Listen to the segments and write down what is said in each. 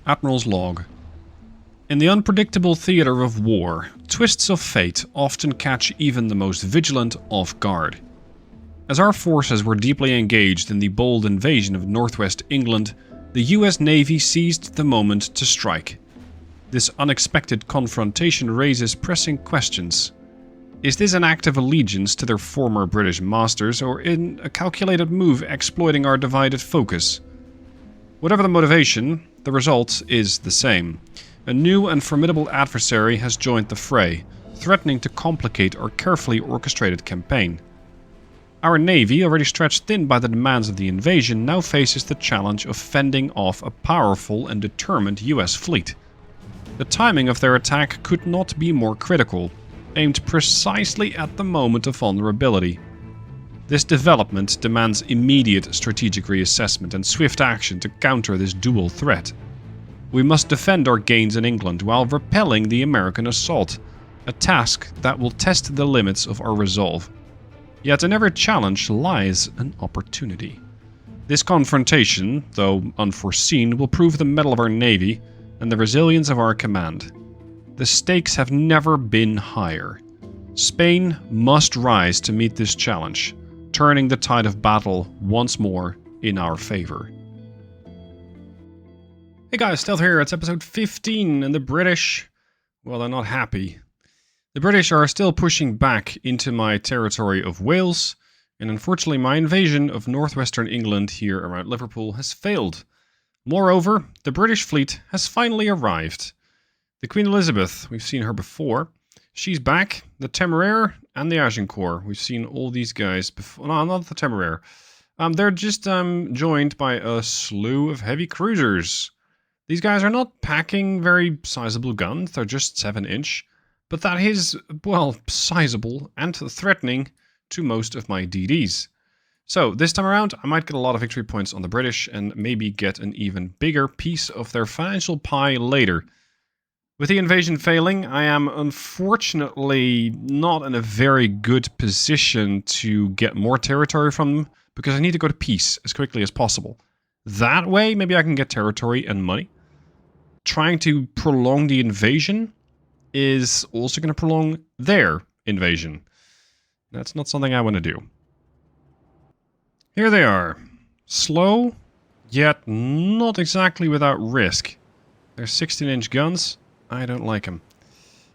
Admiral's Log. In the unpredictable theatre of war, twists of fate often catch even the most vigilant off guard. As our forces were deeply engaged in the bold invasion of northwest England, the US Navy seized the moment to strike. This unexpected confrontation raises pressing questions. Is this an act of allegiance to their former British masters, or in a calculated move exploiting our divided focus? Whatever the motivation, the result is the same. A new and formidable adversary has joined the fray, threatening to complicate our carefully orchestrated campaign. Our navy, already stretched thin by the demands of the invasion, now faces the challenge of fending off a powerful and determined US fleet. The timing of their attack could not be more critical, aimed precisely at the moment of vulnerability. This development demands immediate strategic reassessment and swift action to counter this dual threat. We must defend our gains in England while repelling the American assault, a task that will test the limits of our resolve. Yet in every challenge lies an opportunity. This confrontation, though unforeseen, will prove the mettle of our navy and the resilience of our command. The stakes have never been higher. Spain must rise to meet this challenge, turning the tide of battle once more in our favor. Hey guys, Stealth here, it's episode 15, and the British, well, they're not happy. The British are still pushing back into my territory of Wales, and unfortunately my invasion of northwestern England here around Liverpool has failed. Moreover, the British fleet has finally arrived. The Queen Elizabeth, we've seen her before. She's back, the Temeraire and the Agincourt. We've seen all these guys before. No, not the Temeraire. They're just joined by a slew of heavy cruisers. These guys are not packing very sizable guns, they're just 7-inch. But that is, well, sizable and threatening to most of my DDs. So, this time around, I might get a lot of victory points on the British and maybe get an even bigger piece of their financial pie later. With the invasion failing, I am unfortunately not in a very good position to get more territory from them, because I need to go to peace as quickly as possible. That way, maybe I can get territory and money. Trying to prolong the invasion is also going to prolong their invasion. That's not something I want to do. Here they are. Slow, yet not exactly without risk. They're 16-inch guns. I don't like them.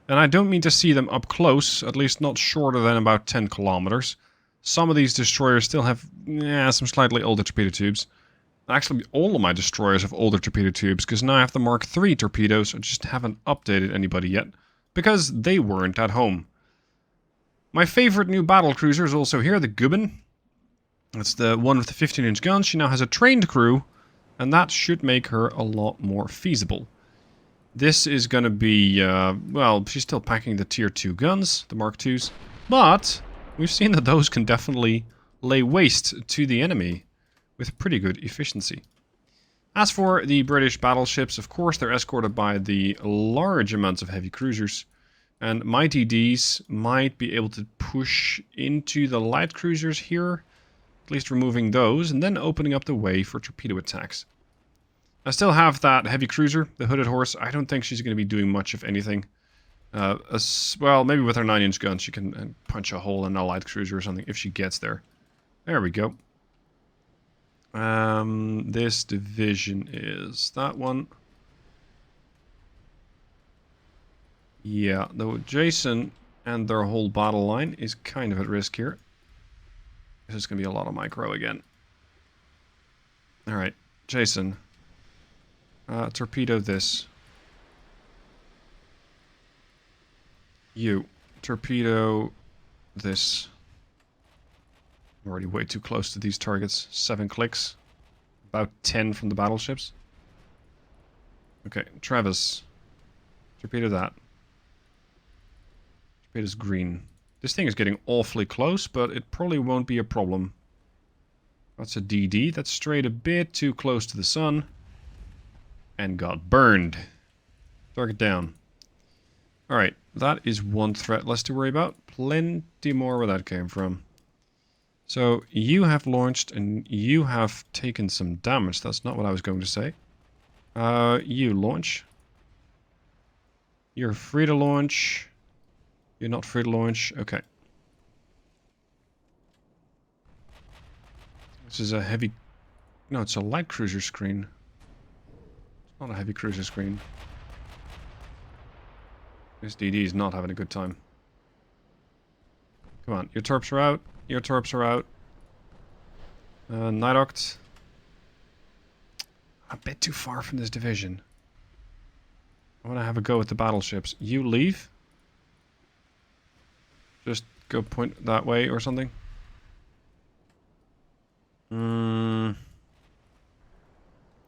And I don't mean to see them up close, at least not shorter than about 10 kilometers. Some of these destroyers still have some slightly older torpedo tubes. Actually, all of my destroyers have older torpedo tubes, because now I have the Mark III torpedoes. I just haven't updated anybody yet, because they weren't at home. My favorite new battle cruiser is also here, the Gubbin. That's the one with the 15-inch guns. She now has a trained crew, and that should make her a lot more feasible. This is going to be, well, she's still packing the Tier 2 guns, the Mark IIs, but we've seen that those can definitely lay waste to the enemy with pretty good efficiency. As for the British battleships, of course, they're escorted by the large amounts of heavy cruisers, and my DDs might be able to push into the light cruisers here, at least removing those, and then opening up the way for torpedo attacks. I still have that heavy cruiser, the Hooded Horse. I don't think she's going to be doing much of anything. Well, maybe with her 9-inch gun she can punch a hole in a light cruiser or something if she gets there. There we go. This division is that one. Yeah, though Jason and their whole battle line is kind of at risk here. This is going to be a lot of micro again. Alright, Jason. Torpedo this. You. Torpedo this. I'm already way too close to these targets. 7 clicks. About 10 from the battleships. Okay, Travis. Torpedo that. Torpedo's green. This thing is getting awfully close, but it probably won't be a problem. That's a DD. That's strayed a bit too close to the sun. And got burned. Target down. Alright, that is one threat less to worry about. Plenty more where that came from. So, you have launched and you have taken some damage. That's not what I was going to say. You launch. You're free to launch. You're not free to launch. Okay. This is a heavy... No, it's a light cruiser screen. It's not a heavy cruiser screen. This DD is not having a good time. Come on, your torps are out. Your torps are out. Night Oct. A bit too far from this division. I want to have a go at the battleships. You leave. Just go point that way or something.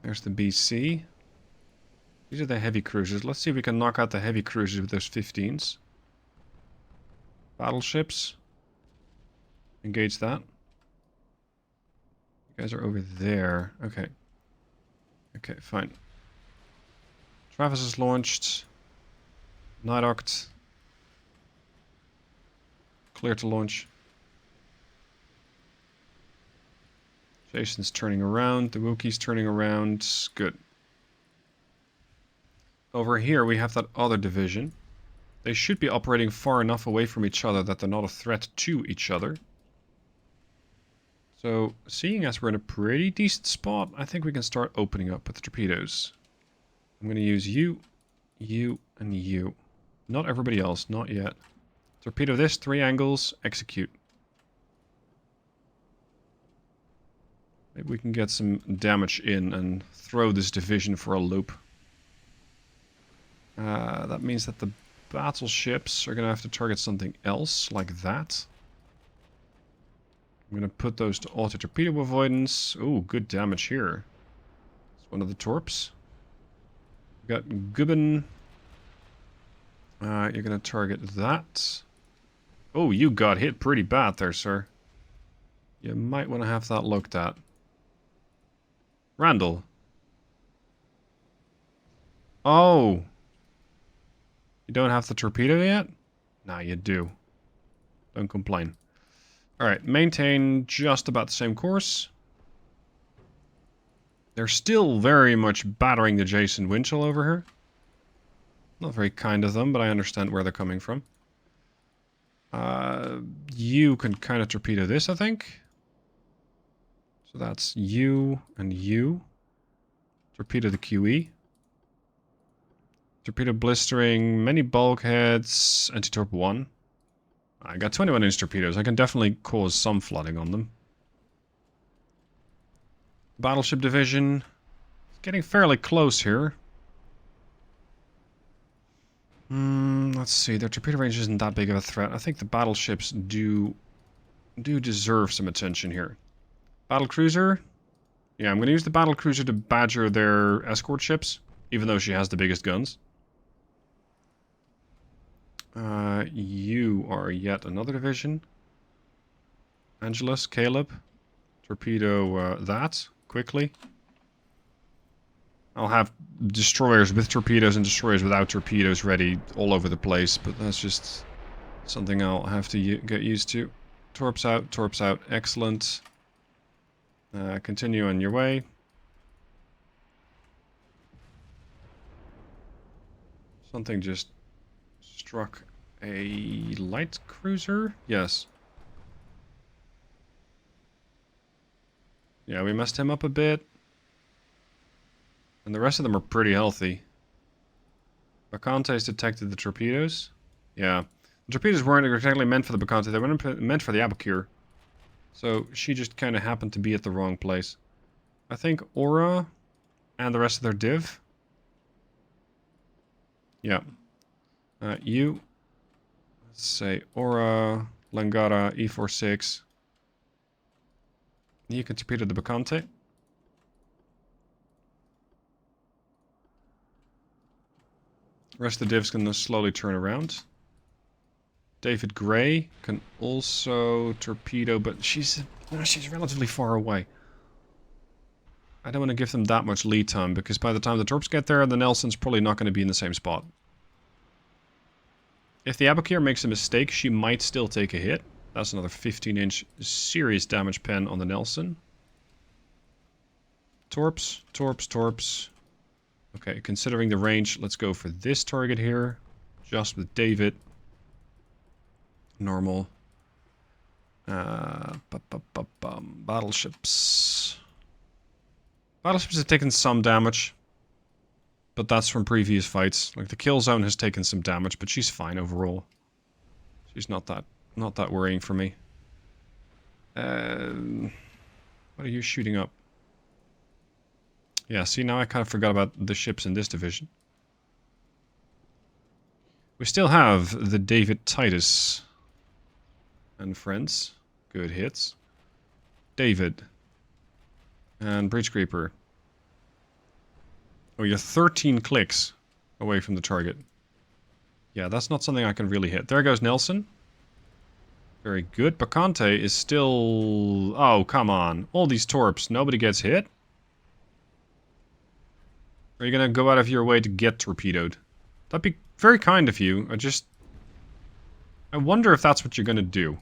There's the BC. These are the heavy cruisers. Let's see if we can knock out the heavy cruisers with those 15s. Battleships. Engage that. You guys are over there. Okay. Okay, fine. Travis is launched. Night Oct. Clear to launch. Jason's turning around. The Wookiee's turning around. Good. Over here we have that other division. They should be operating far enough away from each other that they're not a threat to each other. So, seeing as we're in a pretty decent spot, I think we can start opening up with the torpedoes. I'm going to use you, you, and you. Not everybody else, not yet. Torpedo this, 3 angles, execute. Maybe we can get some damage in and throw this division for a loop. That means that the battleships are going to have to target something else, like that. I'm going to put those to auto-torpedo avoidance. Ooh, good damage here. It's one of the torps. We got Gubbin. You're going to target that. Oh, you got hit pretty bad there, sir. You might want to have that looked at. Randall. Oh. You don't have the torpedo yet? Nah, you do. Don't complain. Alright, maintain just about the same course. They're still very much battering the Jason Winchell over here. Not very kind of them, but I understand where they're coming from. You can kind of torpedo this, I think. So that's you and you. Torpedo the QE. Torpedo blistering, many bulkheads, anti-torp 1. I got 21-inch torpedoes. I can definitely cause some flooding on them. Battleship division. It's getting fairly close here. Let's see. Their torpedo range isn't that big of a threat. I think the battleships do deserve some attention here. Battlecruiser. Yeah, I'm going to use the battlecruiser to badger their escort ships, even though she has the biggest guns. You are yet another division. Angelus, Caleb. Torpedo that, quickly. I'll have destroyers with torpedoes and destroyers without torpedoes ready all over the place, but that's just something I'll have to get used to. Torps out, excellent. Continue on your way. Something just struck a light cruiser? Yes. Yeah, we messed him up a bit. And the rest of them are pretty healthy. Bacante's detected the torpedoes. Yeah. The torpedoes weren't exactly meant for the Bacante, they weren't meant for the Abacure. So she just kind of happened to be at the wrong place. I think Aura and the rest of their div. Yeah. You. Let's say Aura, Langara, E46. You can torpedo the Bacante. Rest of the divs can slowly turn around. David Gray can also torpedo, but she's relatively far away. I don't want to give them that much lead time, because by the time the torps get there, the Nelson's probably not going to be in the same spot. If the Abacure makes a mistake, she might still take a hit. That's another 15-inch serious damage pen on the Nelson. Torps, torps, torps. Okay, considering the range, let's go for this target here. Just with David. Normal. Battleships. Battleships have taken some damage. But that's from previous fights. Like, the kill zone has taken some damage, but she's fine overall. She's not that worrying for me. What are you shooting up? Yeah, see, now I kind of forgot about the ships in this division. We still have the David Titus and friends. Good hits. David. And Bridge Creeper. Oh, you're 13 clicks away from the target. Yeah, that's not something I can really hit. There goes Nelson. Very good. Bacante is still... Oh, come on. All these torps. Nobody gets hit? Are you going to go out of your way to get torpedoed? That'd be very kind of you. I wonder if that's what you're going to do.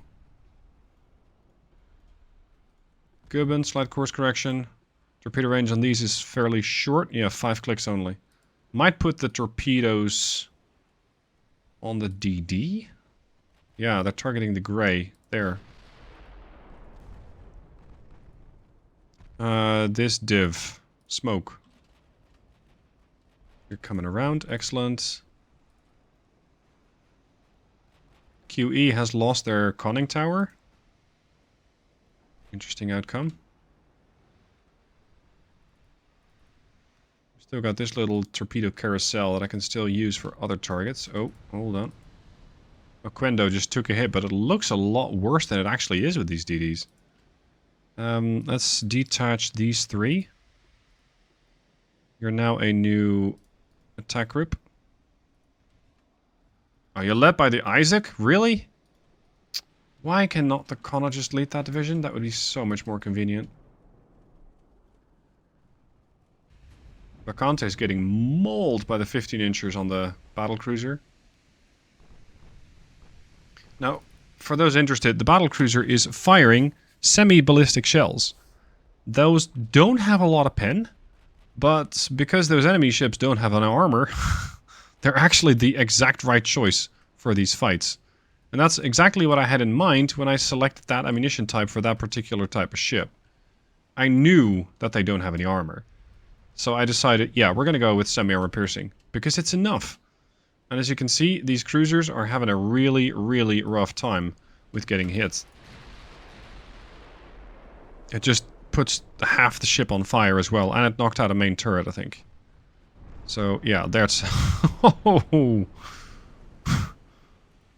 Gubbin, slight course correction. Torpedo range on these is fairly short. Yeah, 5 clicks only. Might put the torpedoes on the DD. Yeah, they're targeting the gray. There. This div. Smoke. You're coming around. Excellent. QE has lost their conning tower. Interesting outcome. Still got this little torpedo carousel that I can still use for other targets. Oh, hold on. Oquendo just took a hit, but it looks a lot worse than it actually is with these DDs. Let's detach these 3. You're now a new attack group. Are you led by the Isaac? Really? Why cannot the Connor just lead that division? That would be so much more convenient. Bacante is getting mauled by the 15-inchers on the battlecruiser. Now, for those interested, the battlecruiser is firing semi-ballistic shells. Those don't have a lot of pen, but because those enemy ships don't have any armor, they're actually the exact right choice for these fights. And that's exactly what I had in mind when I selected that ammunition type for that particular type of ship. I knew that they don't have any armor. So I decided, yeah, we're going to go with semi-armor piercing, because it's enough. And as you can see, these cruisers are having a really, really rough time with getting hit. It just puts half the ship on fire as well, and it knocked out a main turret, I think. So, yeah, that's...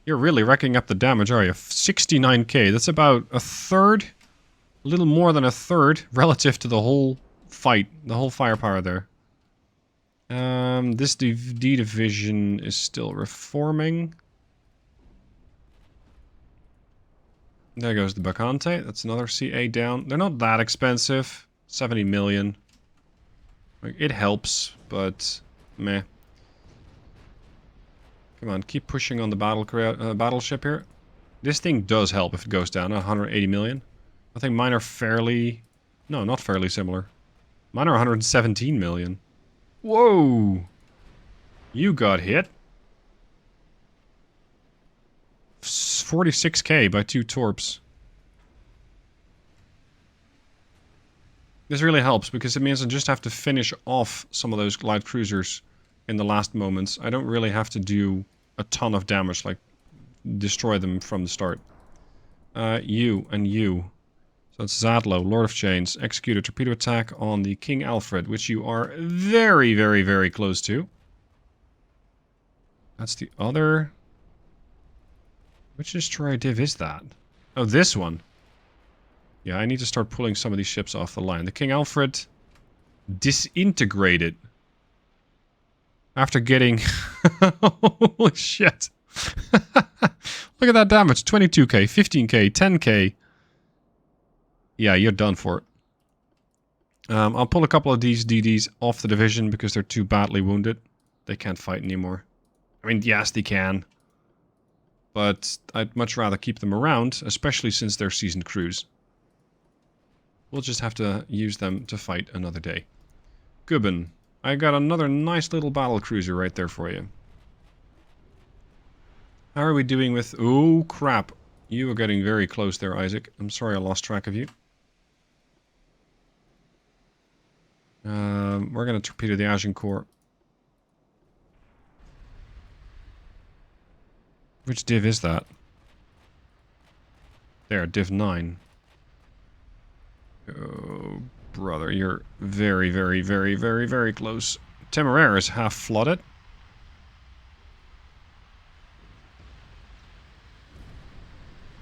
You're really racking up the damage, are you? 69k, that's about a third, a little more than a third, relative to the whole fight, the whole firepower there. This D division is still reforming. There goes the Bacante. That's another CA down. They're not that expensive. 70 million. It helps, but meh. Come on, keep pushing on the battleship here. This thing does help if it goes down. 180 million. I think mine are fairly... No, not fairly similar. Mine are 117 million. Whoa! You got hit. 46k by 2 torps. This really helps because it means I just have to finish off some of those light cruisers in the last moments. I don't really have to do a ton of damage, like destroy them from the start. You and you. So it's Zadlo, Lord of Chains, execute a torpedo attack on the King Alfred, which you are very, very, very close to. That's the other... Which destroyer div is that? Oh, this one. Yeah, I need to start pulling some of these ships off the line. The King Alfred disintegrated. After getting... Holy shit. Look at that damage. 22k, 15k, 10k. Yeah, you're done for it. I'll pull a couple of these DDs off the division because they're too badly wounded. They can't fight anymore. I mean, yes, they can. But I'd much rather keep them around, especially since they're seasoned crews. We'll just have to use them to fight another day. Gubbin. I got another nice little battle cruiser right there for you. How are we doing with... Oh, crap. You are getting very close there, Isaac. I'm sorry I lost track of you. We're going to torpedo the Agincourt. Which div is that? There, div 9. Oh, brother, you're very, very, very, very, very close. Temeraire is half flooded.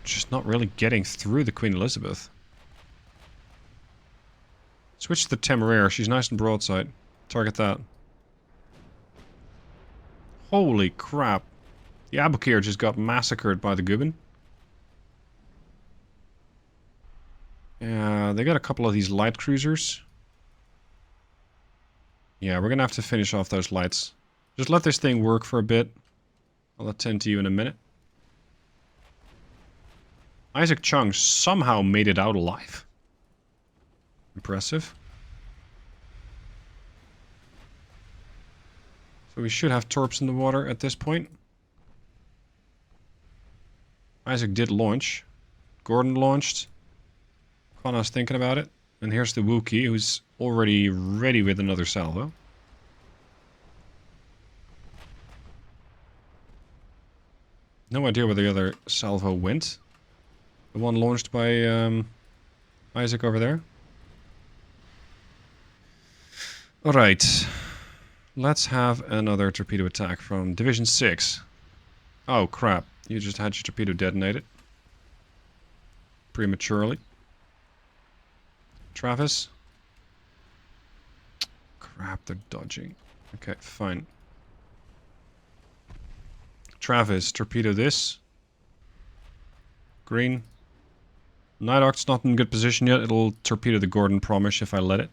Just not really getting through the Queen Elizabeth. Switch to the Temeraire. She's nice and broadside. Target that. Holy crap. The Aboukir just got massacred by the Goubin. Yeah, they got a couple of these light cruisers. Yeah, we're gonna have to finish off those lights. Just let this thing work for a bit. I'll attend to you in a minute. Isaac Chung somehow made it out alive. Impressive. So we should have torps in the water at this point. Isaac did launch. Gordon launched. Connor's thinking about it. And here's the Wookiee, who's already ready with another salvo. No idea where the other salvo went. The one launched by Isaac over there. Alright. Let's have another torpedo attack from Division 6. Oh crap, you just had your torpedo detonated. Prematurely. Travis. Crap, they're dodging. Okay, fine. Travis, torpedo this. Green. Night Hawk's not in good position yet. It'll torpedo the Gordon Promish if I let it.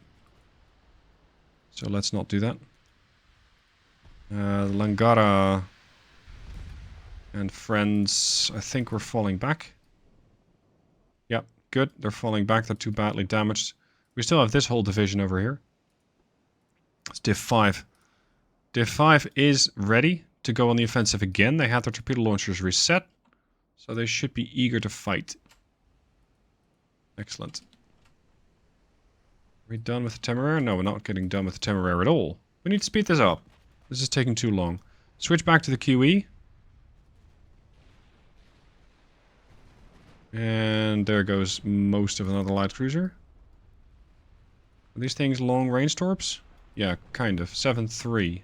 So let's not do that. Langara and friends, I think we're falling back. Yep, good. They're falling back. They're too badly damaged. We still have this whole division over here. It's Div 5. Div 5 is ready to go on the offensive again. They had their torpedo launchers reset, so they should be eager to fight. Excellent. Are we done with the Temeraire? No, we're not getting done with the Temeraire at all. We need to speed this up. This is taking too long. Switch back to the QE. And there goes most of another light cruiser. Are these things long range torps? Yeah, kind of. 7-3.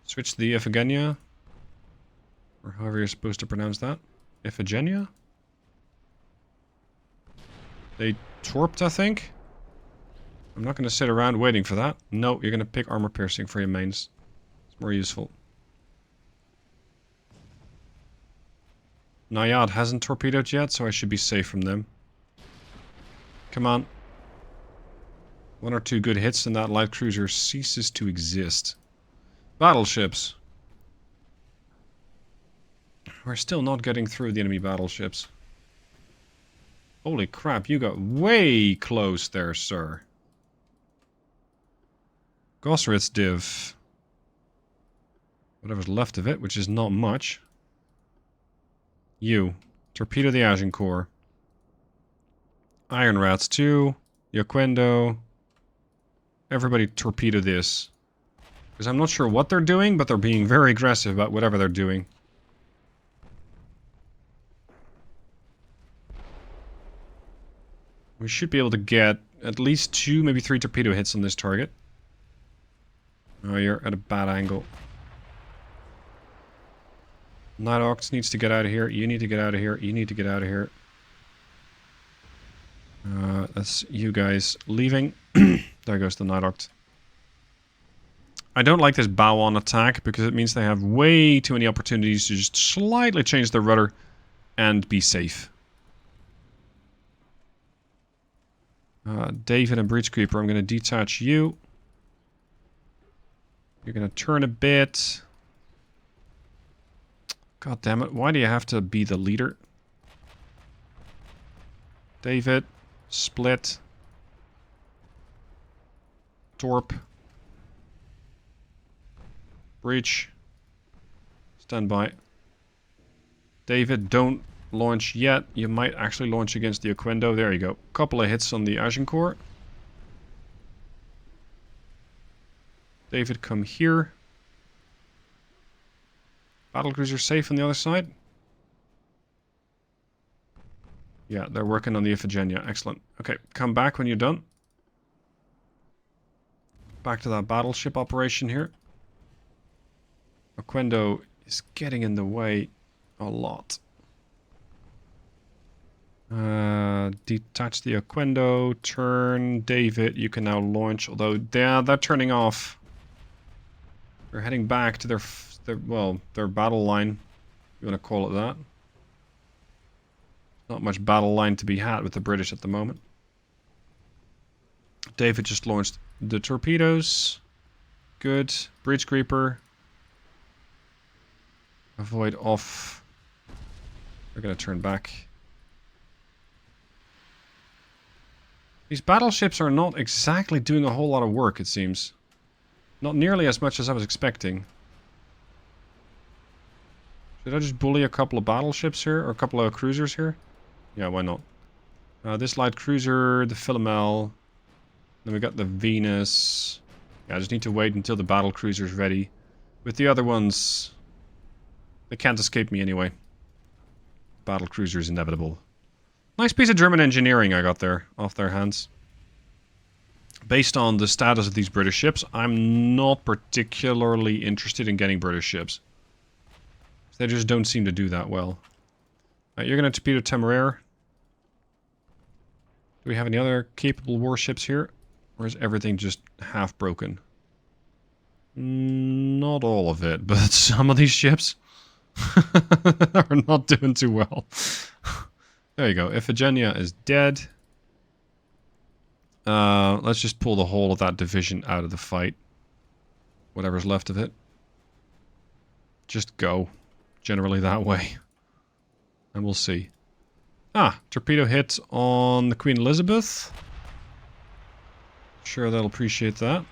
Switch to the Iphigenia. Or however you're supposed to pronounce that. Iphigenia? They torped, I think. I'm not going to sit around waiting for that. No, you're going to pick armor piercing for your mains. It's more useful. Nayad hasn't torpedoed yet, so I should be safe from them. Come on. One or two good hits and that light cruiser ceases to exist. Battleships. We're still not getting through the enemy battleships. Holy crap, you got way close there, sir. Gosritz div. Whatever's left of it, which is not much. You. Torpedo the Agincourt. Iron Rats 2. Yoquendo. Everybody torpedo this. Because I'm not sure what they're doing, but they're being very aggressive about whatever they're doing. We should be able to get at least 2, maybe 3 torpedo hits on this target. Oh, you're at a bad angle. Night Hawks needs to get out of here. You need to get out of here. You need to get out of here. That's you guys leaving. There goes the Night Hawk. I don't like this bow-on attack because it means they have way too many opportunities to just slightly change their rudder and be safe. David and Breach Creeper, I'm going to detach you. You're going to turn a bit. God damn it, why do you have to be the leader? David, split. Torp. Breach. Stand by. David, don't launch yet. You might actually launch against the Oquendo. There you go. Couple of hits on the Agincourt. David, come here. Battlecruiser safe on the other side. Yeah, they're working on the Iphigenia. Excellent. Okay, come back when you're done. Back to that battleship operation here. Oquendo is getting in the way a lot. Detach the Oquendo. Turn. David, you can now launch. Although, yeah, they're turning off. They're heading back to their battle line. If you want to call it that. Not much battle line to be had with the British at the moment. David just launched the torpedoes. Good. Bridge creeper. Avoid off. They're going to turn back. These battleships are not exactly doing a whole lot of work, it seems. Not nearly as much as I was expecting. Should I just bully a couple of battleships here? Or a couple of cruisers here? Yeah, why not? This light cruiser, the Philomel. Then we got the Venus. Yeah, I just need to wait until the battle cruiser's ready. With the other ones, they can't escape me anyway. Battle cruiser is inevitable. Nice piece of German engineering I got there, off their hands. Based on the status of these British ships, I'm not particularly interested in getting British ships. They just don't seem to do that well. You're going to torpedo Temeraire. Do we have any other capable warships here? Or is everything just half broken? Not all of it, but some of these ships are not doing too well. There you go. Iphigenia is dead. Let's just pull the whole of that division out of the fight. Whatever's left of it. Just go. Generally that way. And we'll see. Ah, torpedo hit on the Queen Elizabeth. Sure, they'll appreciate that.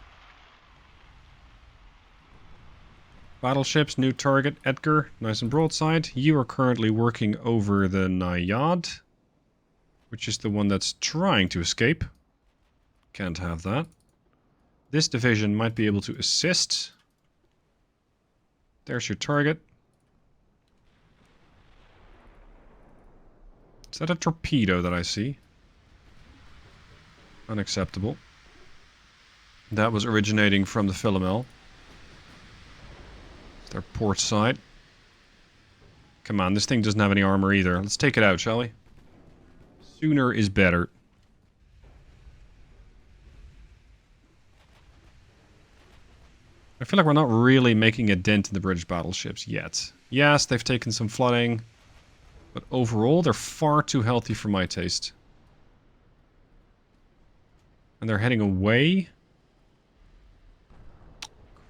Battleships, new target, Edgar. Nice and broadside. You are currently working over the Naiad, which is the one that's trying to escape. Can't have that. This division might be able to assist. There's your target. Is that a torpedo that I see? Unacceptable. That was originating from the Philomel. It's their port side. Come on, this thing doesn't have any armor either. Let's take it out, shall we? Sooner is better. I feel like we're not really making a dent in the British battleships yet. Yes, they've taken some flooding. But overall, they're far too healthy for my taste. And they're heading away.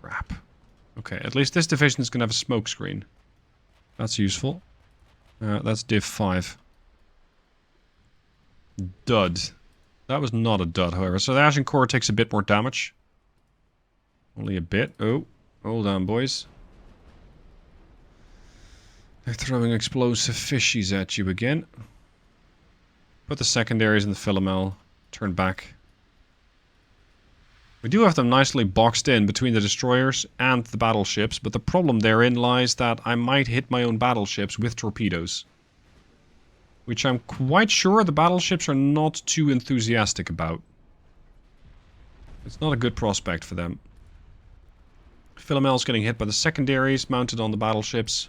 Crap. Okay, at least this division is going to have a smoke screen. That's useful. That's Div 5. Dud. That was not a dud, however. So the Agincourt takes a bit more damage. Only a bit. Oh, hold on, boys. They're throwing explosive fishies at you again. Put the secondaries in the Philomel. Turn back. We do have them nicely boxed in between the destroyers and the battleships, but the problem therein lies that I might hit my own battleships with torpedoes. Which I'm quite sure the battleships are not too enthusiastic about. It's not a good prospect for them. Philomel's getting hit by the secondaries mounted on the battleships.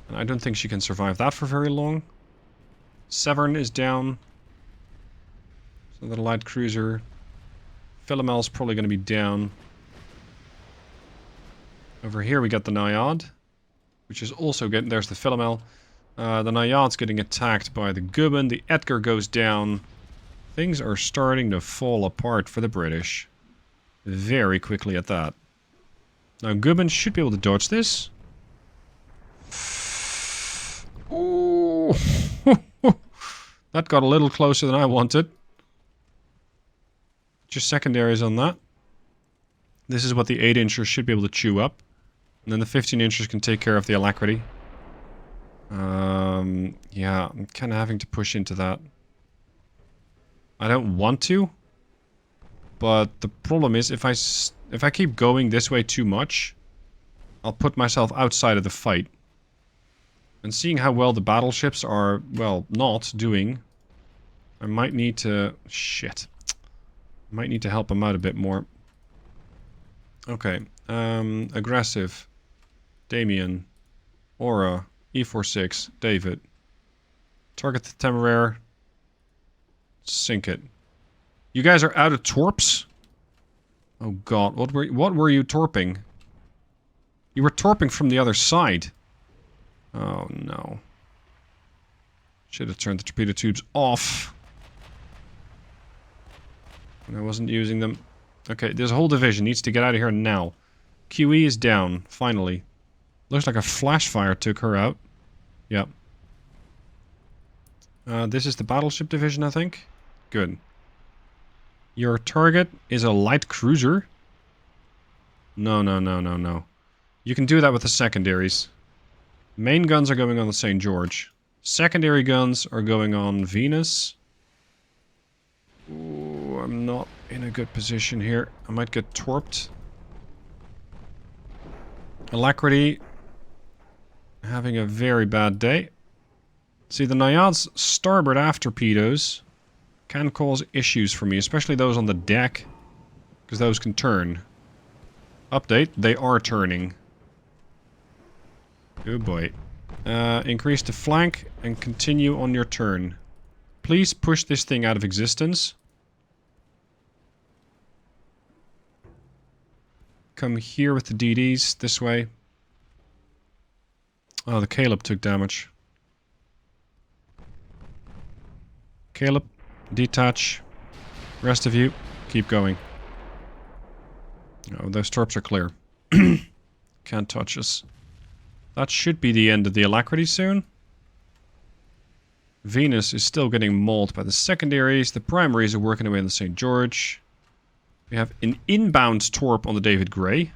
And I don't think she can survive that for very long. Severn is down. So the light cruiser. Philomel's probably going to be down. Over here we got the Naiad, which is also getting... There's the Philomel. The Naiad's getting attacked by the Gubbin. The Edgar goes down. Things are starting to fall apart for the British. Very quickly at that. Now Gubbin should be able to dodge this. Ooh. That got a little closer than I wanted. Just secondaries on that. This is what the 8-inchers should be able to chew up. And then the 15-inchers can take care of the alacrity. Yeah, I'm kind of having to push into that. I don't want to. But the problem is, if I keep going this way too much, I'll put myself outside of the fight. And seeing how well the battleships are, well, not doing, I might need to... Shit. I might need to help them out a bit more. Okay. Aggressive. Damien. Aura. E46. David. Target the Temeraire. Sink it. You guys are out of torps? Oh god, what were you torping? You were torping from the other side. Oh no. Should have turned the torpedo tubes off. And I wasn't using them. Okay, this whole division needs to get out of here now. QE is down, finally. Looks like a flash fire took her out. Yep. This is the battleship division, I think. Good. Your target is a light cruiser? No, no, no, no, no. You can do that with the secondaries. Main guns are going on the St. George. Secondary guns are going on Venus. Ooh, I'm not in a good position here. I might get torped. Alacrity. Having a very bad day. See, the Naiad's starboard aft torpedoes can cause issues for me, especially those on the deck, because those can turn. Update, they are turning. Good boy. Increase the flank and continue on your turn. Please push this thing out of existence. Come here with the DDs, this way. Oh, the Caleb took damage. Caleb, detach. Rest of you, keep going. Oh, those torps are clear. Can't touch us. That should be the end of the alacrity soon. Venus is still getting mauled by the secondaries. The primaries are working away on the St. George. We have an inbound torp on the David Gray.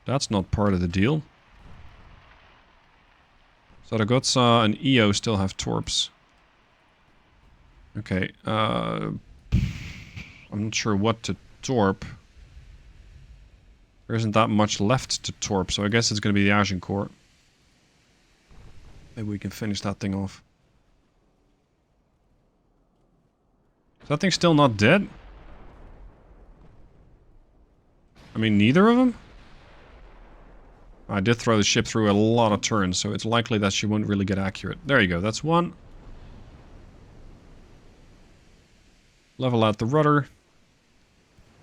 That's not part of the deal. Zaragoza and EO still have torps. Okay, I'm not sure what to torp. There isn't that much left to torp, so I guess it's going to be the Agincourt. Maybe we can finish that thing off. Is that thing still not dead? I mean, neither of them? I did throw the ship through a lot of turns, so it's likely that she won't really get accurate. There you go, that's one. Level out the rudder.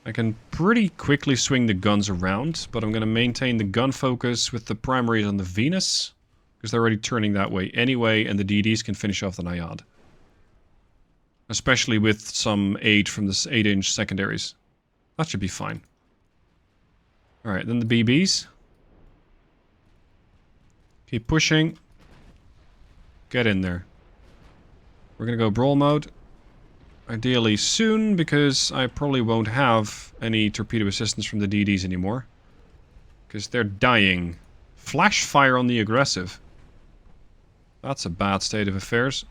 I can pretty quickly swing the guns around, but I'm going to maintain the gun focus with the primaries on the Venus, because they're already turning that way anyway, and the DDs can finish off the Naiad. Especially with some aid from the 8-inch secondaries. That should be fine. Alright, then the BBs. Keep pushing. Get in there. We're going to go brawl mode. Ideally soon, because I probably won't have any torpedo assistance from the DDs anymore. Because they're dying. Flash fire on the aggressive. That's a bad state of affairs.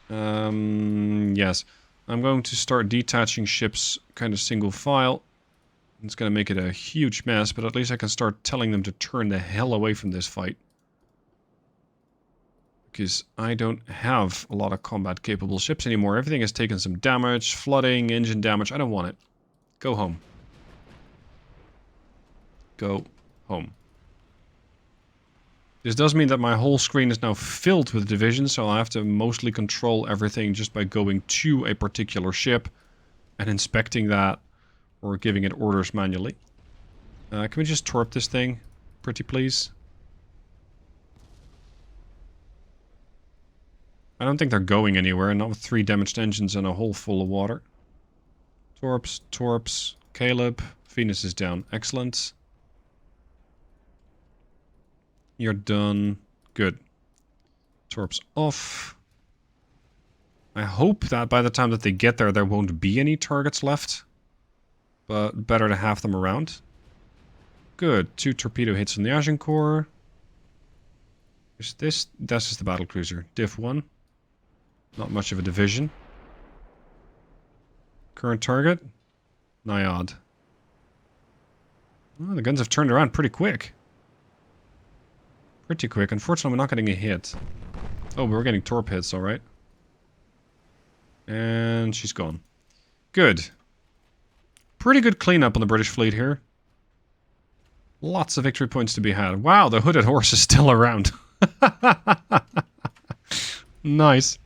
Yes. I'm going to start detaching ships kind of single file. It's going to make it a huge mess, but at least I can start telling them to turn the hell away from this fight. Because I don't have a lot of combat-capable ships anymore. Everything has taken some damage, flooding, engine damage. I don't want it. Go home. Go home. This does mean that my whole screen is now filled with divisions, so I'll have to mostly control everything just by going to a particular ship and inspecting that, or giving it orders manually. Can we just torp this thing? Pretty please? I don't think they're going anywhere, not with 3 damaged engines and a hole full of water. Torps, torps, Caleb, Venus is down. Excellent. You're done. Good. Torps off. I hope that by the time that they get there, there won't be any targets left. but better to have them around. Good. 2 torpedo hits on the Agincourt. Is this? This is the battlecruiser. Div 1. Not much of a division. Current target? Naiad. Oh, the guns have turned around pretty quick. Pretty quick. Unfortunately, we're not getting a hit. Oh, we're getting torp hits, alright. And she's gone. Good. Pretty good cleanup on the British fleet here. Lots of victory points to be had. Wow, the hooded horse is still around. Nice.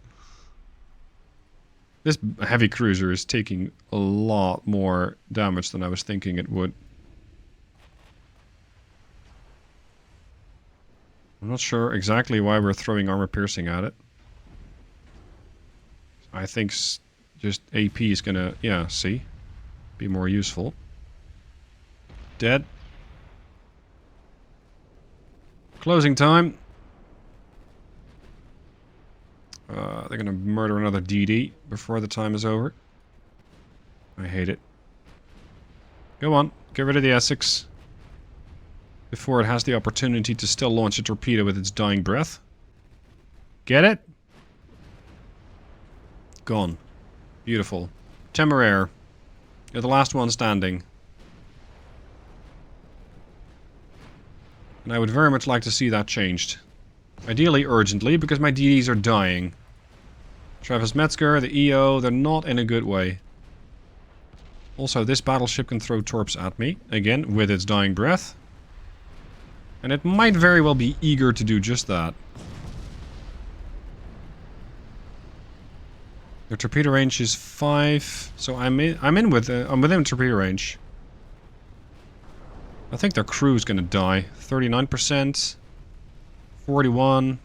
This heavy cruiser is taking a lot more damage than I was thinking it would. I'm not sure exactly why we're throwing armor piercing at it. I think just AP is gonna, yeah, see, be more useful. Dead. Closing time. They're gonna murder another DD before the time is over. I hate it. Go on, get rid of the Essex. Before it has the opportunity to still launch a torpedo with its dying breath. Get it? Gone. Beautiful. Temeraire. You're the last one standing. And I would very much like to see that changed. Ideally urgently, because my DDs are dying. Travis Metzger, the EO, they're not in a good way. Also, this battleship can throw torps at me, again, with its dying breath. And it might very well be eager to do just that. Their torpedo range is 5, so I'm within torpedo range. I think their crew is gonna die. 39%, 41.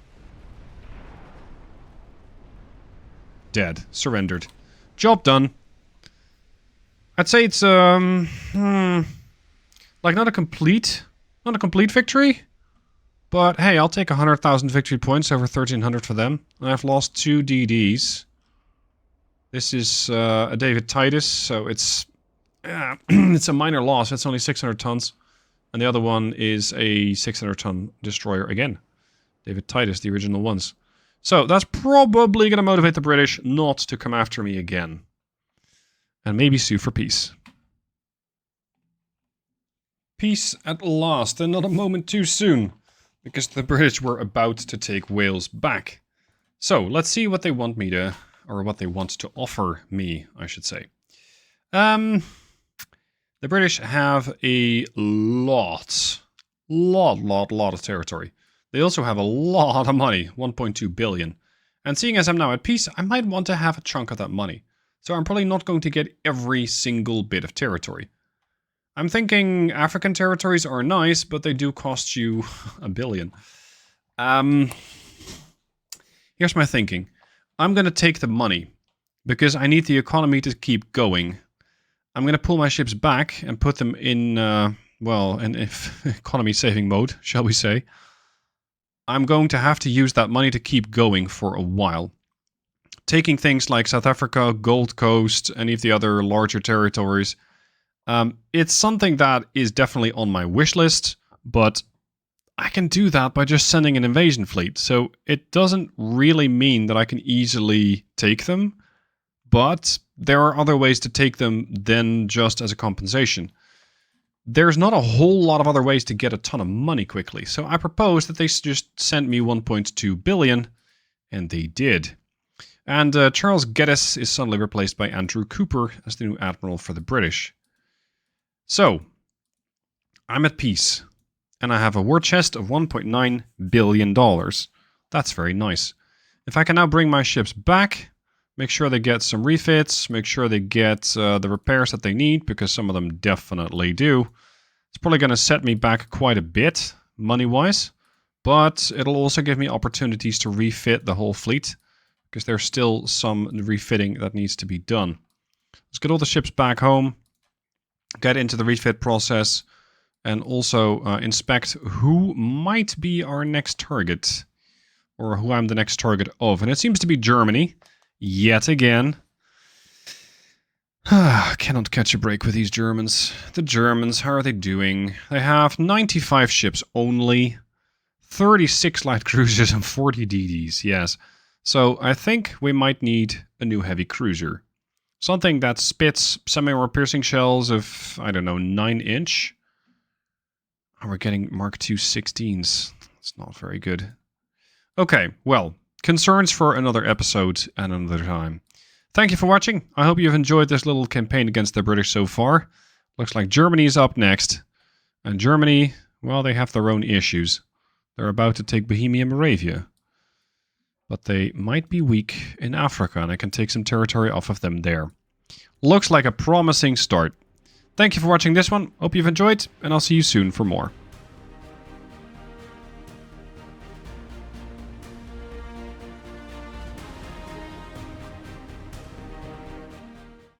Dead. Surrendered. Job done. I'd say it's like not a complete victory, but hey, I'll take 100,000 victory points over 1,300 for them. And I've lost 2 DDs. This is a David Titus, so it's it's a minor loss. It's only 600 tons, and the other one is a 600-ton destroyer again. David Titus, the original ones. So that's probably going to motivate the British not to come after me again, and maybe sue for peace. Peace at last, and not a moment too soon, because the British were about to take Wales back. So, let's see what they want me to, or what they want to offer me, I should say. The British have a lot of territory. They also have a lot of money, 1.2 billion. And seeing as I'm now at peace, I might want to have a chunk of that money. So I'm probably not going to get every single bit of territory. I'm thinking African territories are nice, but they do cost you $1 billion. Here's my thinking. I'm going to take the money, because I need the economy to keep going. I'm going to pull my ships back and put them in, well, in economy-saving mode, shall we say. I'm going to have to use that money to keep going for a while. Taking things like South Africa, Gold Coast, any of the other larger territories, it's something that is definitely on my wish list, but I can do that by just sending an invasion fleet. So it doesn't really mean that I can easily take them, but there are other ways to take them than just as a compensation. There's not a whole lot of other ways to get a ton of money quickly, so I propose that they just send me 1.2 billion, and they did. And Charles Geddes is suddenly replaced by Andrew Cooper as the new admiral for the British. So, I'm at peace, and I have a war chest of $1.9 billion. That's very nice. If I can now bring my ships back, make sure they get some refits, make sure they get the repairs that they need, because some of them definitely do. It's probably going to set me back quite a bit, money-wise, but it'll also give me opportunities to refit the whole fleet, because there's still some refitting that needs to be done. Let's get all the ships back home, get into the refit process, and also inspect who might be our next target, or who I'm the next target of. And it seems to be Germany. Yet again. Cannot catch a break with these Germans. The Germans, how are they doing? They have 95 ships only, 36 light cruisers and 40 DDs, yes. So I think we might need a new heavy cruiser. Something that spits semi-armor piercing shells of, I don't know, 9-inch. Oh, we're getting Mark II 16s. It's not very good. Okay, well, concerns for another episode and another time. Thank you for watching. I hope you've enjoyed this little campaign against the British so far. Looks like Germany is up next. And Germany, well, they have their own issues. They're about to take Bohemia Moravia. But they might be weak in Africa, and I can take some territory off of them there. Looks like a promising start. Thank you for watching this one. Hope you've enjoyed, and I'll see you soon for more.